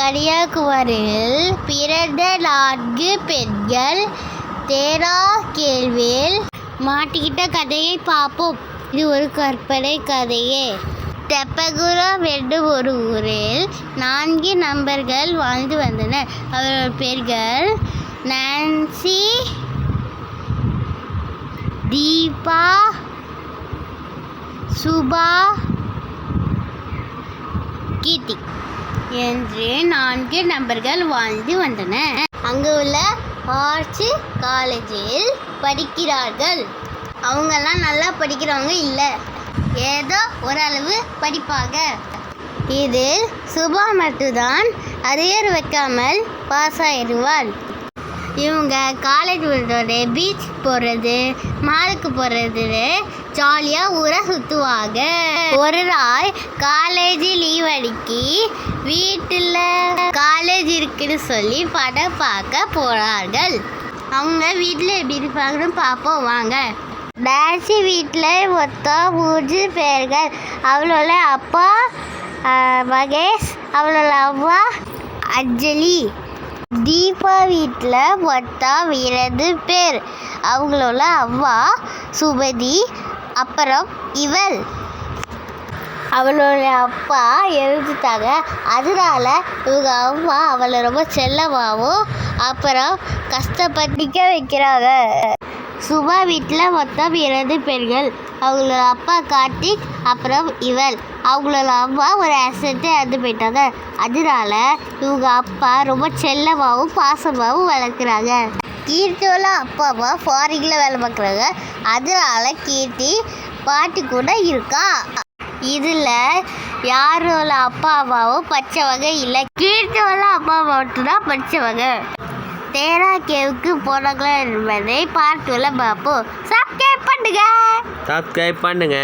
கன்னியாகுமரியில் பிறந்த 4 பெண்கள் தேரா கேள்வியில் மாட்டிக்கிட்ட கதையை பார்ப்போம். இது ஒரு கற்பனை கதையே. தெப்பகுளம் என்னும் ஒரு ஊரில் 4 நண்பர்கள் வாழ்ந்து வந்தனர். அவர்கள் பெயர்கள் நான்சி, தீபா, சுபா, கீர்த்தி என்று 4 நண்பர்கள் வாழ்ந்து வந்தனர். அங்கு உள்ள ஆர்ட்ஸ் காலேஜில் படிக்கிறார்கள். அவங்கெல்லாம் நல்லா படிக்கிறவங்க இல்லை, ஏதோ ஓரளவு படிப்பாங்க. இது சுபா மட்டும்தான் அரியர் வைக்காமல் பாஸ் ஆயிடுவாள். இவங்க காலேஜ் விட்டோட பீச் போகிறது, மாலுக்கு போகிறது, ஜாலியாக ஊரை சுற்றுவாங்க. ஒரு நாள் காலேஜ் லீவ் அடிக்கி வீட்டில் காலேஜ் இருக்குன்னு சொல்லி படம் பார்க்க போகிறார்கள். அவங்க வீட்டில் எப்படி இருப்பாங்கன்னு பார்ப்போம் வாங்க. டான்சி வீட்டில் மொத்தம் 3 பேர்கள். அவளோட அப்பா மகேஷ், அவளோட அம்மா அஞ்சலி. தீபா வீட்டில் மொத்தம் 2 பேர். அவங்களோட அம்மா சுமதி, அப்புறம் இவள். அவளோட அப்பா எழுதிட்டாங்க, அதனால இவங்க அம்மா அவளை ரொம்ப செல்லமாகவும் அப்புறம் கஷ்டப்பட்டிக்க வைக்கிறாங்க. சுபா வீட்டில் மொத்தம் 2 பேர்கள். அவங்களோட அப்பா கார்த்திக், அப்புறம் இவள். அவங்களோட அம்மா ஒரு ஆக்சிடென்ட்டு இறந்து போயிட்டாங்க, அதனால இவங்க அப்பா ரொம்ப செல்லமாகவும் பாசமாகவும் வளர்க்குறாங்க. கீர்த்தியோட அப்பா அம்மா ஃபாரினில் வேலை பார்க்குறாங்க, அதனால கீர்த்தி பாட்டி கூட இருக்கா. இதில் யாரோட அப்பா அம்மாவும் படித்தவங்க இல்லை, கீர்த்தியோட அப்பா அம்மா மட்டும்தான் படித்தவங்க. தேரா கேவுக்கு போனாங்களா என்பதை பார்ட் 2 பார்ப்போம். சப்ஸ்கிரைப் பண்ணுங்க.